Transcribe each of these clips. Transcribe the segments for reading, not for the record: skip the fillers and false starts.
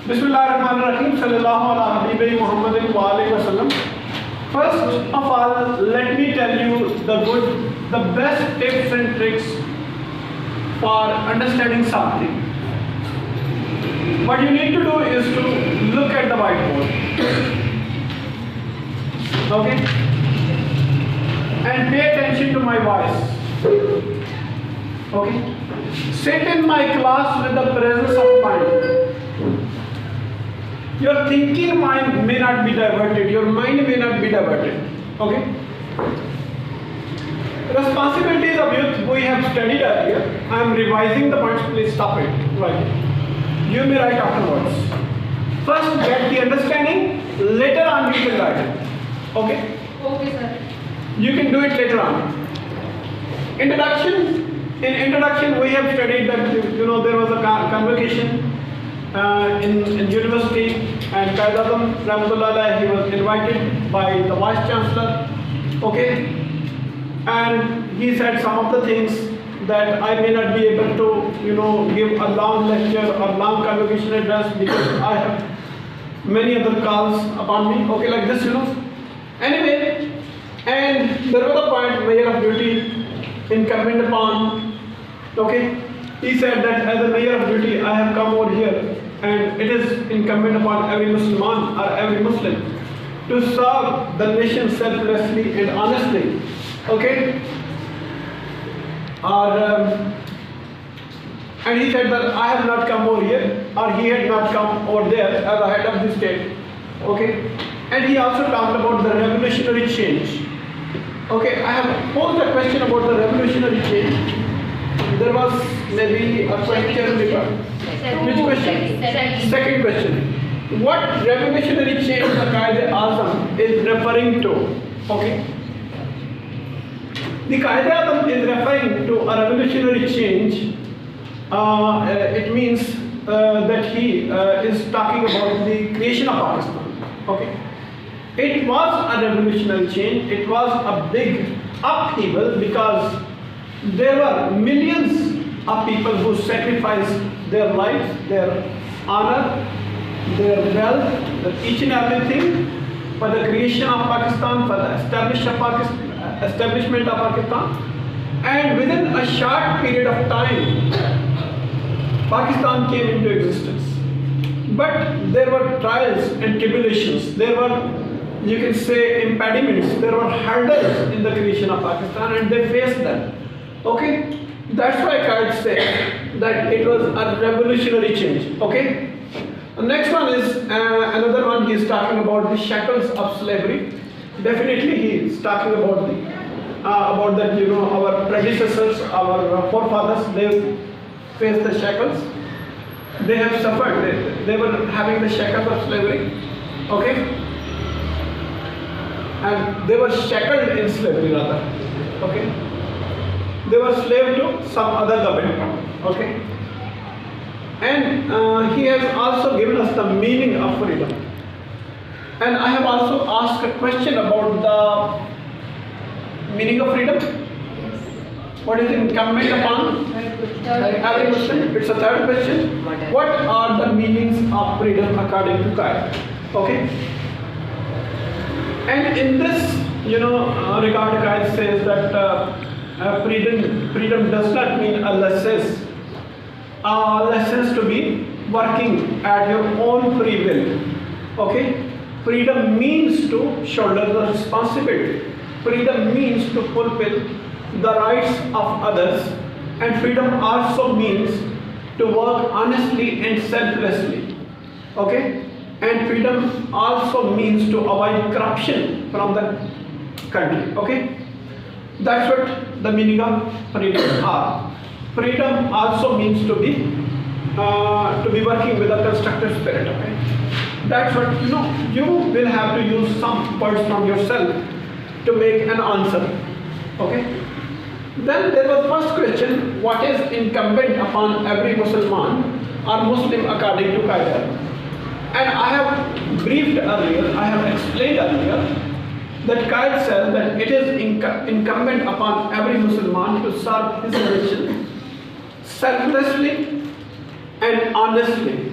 Bismillahirrahmanirrahim. Sallallahu ala Habibi Muhammadin wa alihi wa sallam. First of all, let me tell you the best tips and tricks for understanding something. What you need to do is to look at the whiteboard. Okay? And pay attention to my voice. Okay? Sit in my class with the presence of mind. Your thinking mind may not be diverted, your mind may not be diverted. Okay? Responsibilities of youth we have studied earlier. I am revising the points, please stop it. Right. You may write afterwards. First get the understanding, later on you will write it. Okay? Okay, sir. You can do it later on. Introduction. In introduction we have studied that there was a convocation in university, and Qaid Azam Rahmatullah, he was invited by the Vice Chancellor, okay, and he said some of the things that I may not be able to give a long lecture or long convocation address because I have many other calls upon me, okay, like this, Anyway, and there was a point, mayor of duty incumbent upon, okay, he said that as a mayor of duty I have come over here, and it is incumbent upon every Musliman or every Muslim to serve the nation selflessly and honestly. Okay? And he said that I have not come over here, or he had not come over there as a head of the state. Okay? And he also talked about the revolutionary change. Okay, I have posed a question about the revolutionary change. There was maybe a question regarding. Which question? Second question. What revolutionary change the Qaid Azam is referring to? Okay. The Qaid Azam is referring to a revolutionary change. It means that he is talking about the creation of Pakistan. Okay. It was a revolutionary change. It was a big upheaval because there were millions of people who sacrificed their lives, their honor, their wealth, each and everything for the creation of Pakistan, for the establishment of Pakistan. And within a short period of time, Pakistan came into existence. But there were trials and tribulations. There were, you can say, impediments. There were hurdles in the creation of Pakistan, and they faced them. Okay? That's why Qaid said that it was a revolutionary change. Okay? The next one is another one. He is talking about the shackles of slavery. Definitely, he is talking about that. Our predecessors, our forefathers, they faced the shackles. They have suffered. They were having the shackles of slavery. Okay? And they were shackled in slavery rather. Okay? They were slave to some other government. Okay? And he has also given us the meaning of freedom. And I have also asked a question about the meaning of freedom. What is incumbent upon every Muslim? It's a third question. What are the meanings of freedom according to Qaid? Okay? And in this, regard, Qaid says that freedom does not mean a license. A license to be working at your own free will. Okay? Freedom means to shoulder the responsibility. Freedom means to fulfill the rights of others. And freedom also means to work honestly and selflessly. Okay? And freedom also means to avoid corruption from the country. Okay? That's what the meaning of freedom are. Freedom also means to be working with a constructive spirit. Okay? That's what you will have to use some words from yourself to make an answer. Okay? Then there was first question: what is incumbent upon every Muslim or Muslim according to Qaid? And I have briefed earlier, I have explained earlier that Qaid says that it is incumbent upon every Muslim to serve his nation selflessly and honestly.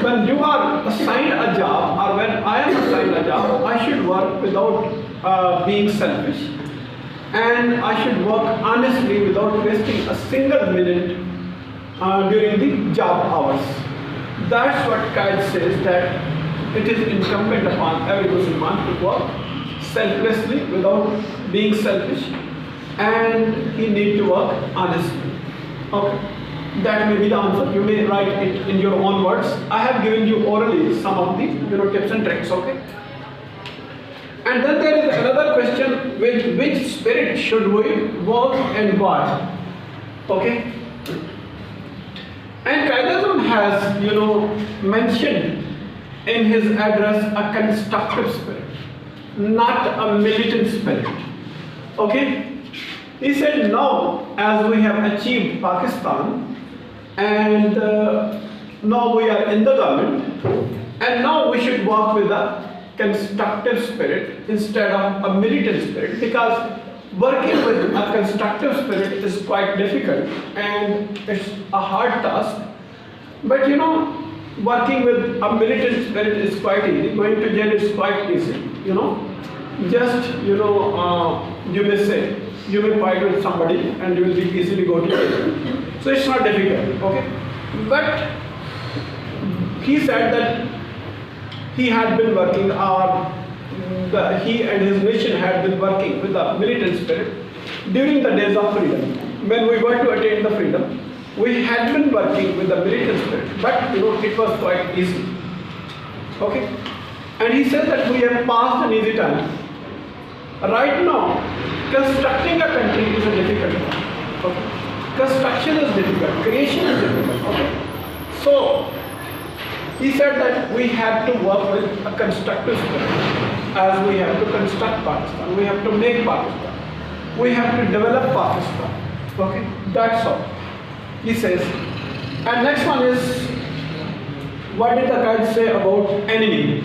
when you are assigned a job, or when I am assigned a job, I should work without being selfish, and I should work honestly without wasting a single minute during the job hours. That's what Qaid says, that it is incumbent upon every Muslim to work selflessly without being selfish, and he need to work honestly. Okay, that may be the answer. You may write it in your own words. I have given you orally some of the tips and tricks. Okay. And then there is another question: with which spirit should we work and why? Okay. And Qaid has mentioned in his address a constructive spirit, not a militant spirit. Okay. He said, now as we have achieved Pakistan, and now we are in the government, and now we should work with a constructive spirit instead of a militant spirit, because working with a constructive spirit is quite difficult and it's a hard task. But working with a militant spirit is quite easy. Going to jail is quite easy. Just you may say, you may fight with somebody and you will be easily go to jail. So it's not difficult, okay? But he said that he had been working, he and his nation had been working with the militant spirit during the days of freedom. When we were to attain the freedom, we had been working with the militant spirit, but it was quite easy. Okay? And he said that we have passed an easy time. Right now, constructing a country is a difficult one. Okay? Construction is difficult, creation is difficult. Okay? So, he said that we have to work with a constructive spirit, as we have to construct Pakistan, we have to make Pakistan, we have to develop Pakistan. Okay? That's all. He says. And next one is, what did the Qaid say about enemy?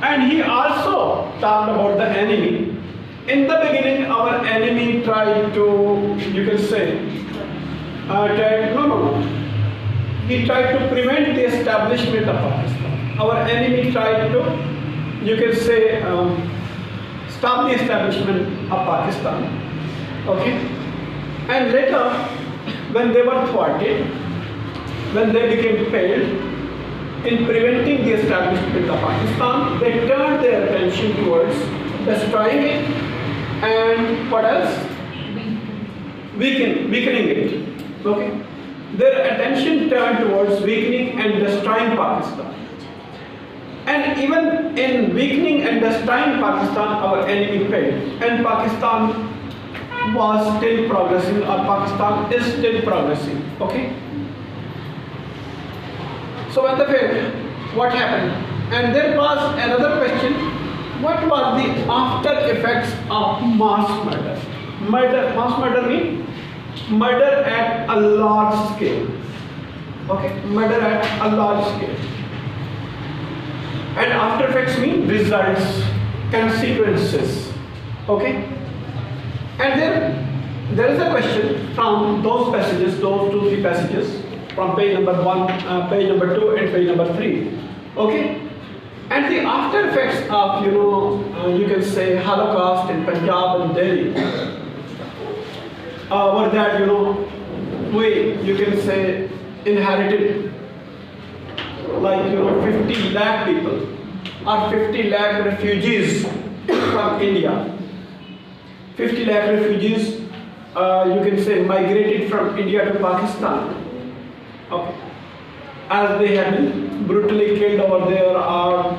And he also talked about the enemy. In the beginning, our enemy tried to, you can say, he tried to prevent the establishment of Pakistan. Our enemy tried to, you can say, stop the establishment of Pakistan. Okay? And later, when they were thwarted, when they became failed in preventing the establishment of Pakistan, they turned their attention towards destroying it, and what else? Weakening it. Okay? Their attention turned towards weakening and destroying Pakistan. And even in weakening and destroying Pakistan, our enemy failed. And Pakistan was still progressing, or Pakistan is still progressing. Okay? So when they failed, what happened? And there was another question. What were the after effects of mass murder? Mass murder means murder at a large scale. Okay? Murder at a large scale. And after effects mean results, consequences. Okay? And there is a question from those passages, those 2-3 passages, from page number 1, page number 2, and page number 3. Okay? And the after effects of, you can say, Holocaust in Punjab and Delhi were that, you can say, inherited like, 50 lakh people or 50 lakh refugees from India. 50 lakh refugees, you can say, migrated from India to Pakistan. Okay. As they had been brutally killed over there, or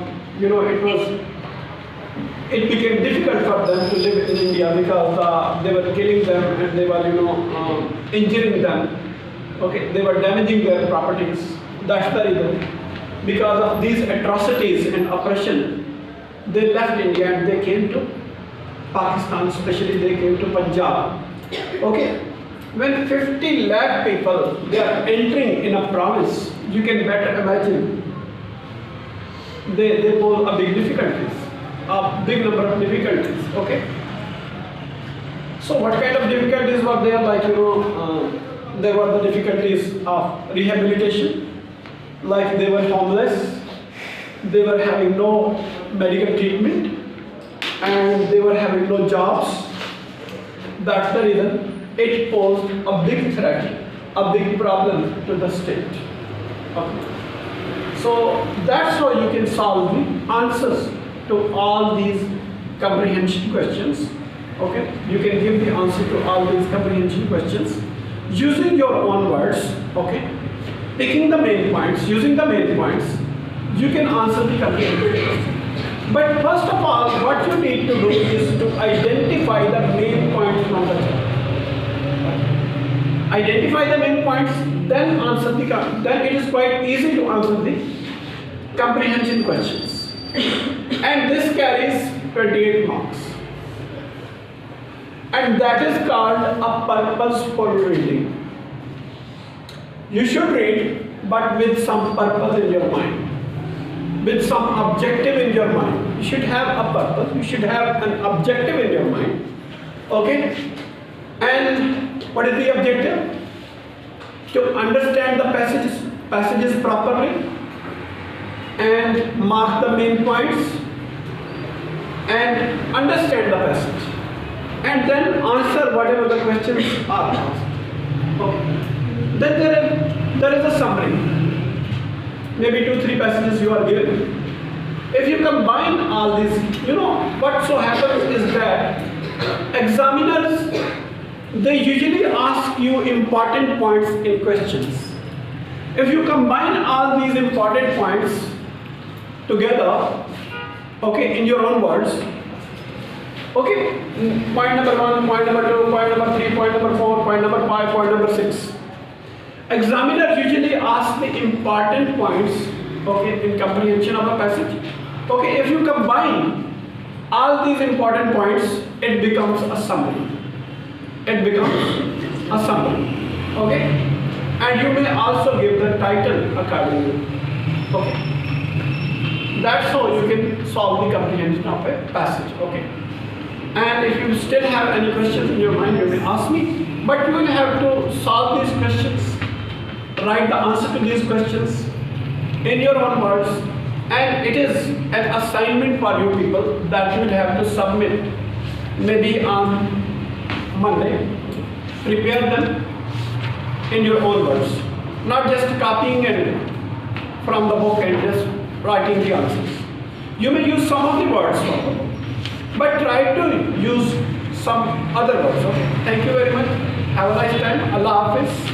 it became difficult for them to live in India because they were killing them and they were injuring them. Okay, they were damaging their properties. That's the reason. Because of these atrocities and oppression, they left India and they came to Pakistan, especially they came to Punjab. Okay, when 50 lakh people, they are entering in a province, you can better imagine, they pose a big difficulties, a big number of difficulties. Okay. So what kind of difficulties were there? Like there were the difficulties of rehabilitation. like they were homeless, they were having no medical treatment, and they were having no jobs. That's the reason it posed a big threat, a big problem to the state. Okay. So that's how you can solve the answers to all these comprehension questions. Okay, you can give the answer to all these comprehension questions using your own words. Okay, picking the main points, using the main points, you can answer the comprehension question. But first of all, what you need to do is to identify the main points from the chart. Identify the main points, then answer the. Then it is quite easy to answer the comprehension questions, and this carries 28 marks. And that is called a purposeful reading. You should read, but with some purpose in your mind, with some objective in your mind. You should have a purpose, you should have an objective in your mind. Okay? And what is the objective? To understand the passages properly and mark the main points and understand the passage. And then answer whatever the questions are asked. Okay. Then there is a summary. Maybe 2-3 passages you are given. If you combine all these, what so happens is that examiners, they usually ask you important points in questions. If you combine all these important points together, okay, in your own words, okay, point number 1, point number 2, point number 3, point number 4, point number 5, point number 6. Examiner usually asks the important points, okay, in comprehension of a passage. Okay, if you combine all these important points, it becomes a summary. It becomes a summary. Okay, and you may also give the title accordingly. Okay, that's how you can solve the comprehension of a passage. Okay. And if you still have any questions in your mind, you may ask me. But you will have to solve these questions, write the answer to these questions in your own words, and it is an assignment for you people that you will have to submit maybe on Monday. Prepare them in your own words, not just copying it from the book and just writing the answers. You may use some of the words from the book, but try to use some other words. Okay? Thank you very much. Have a nice time. Allah Hafiz.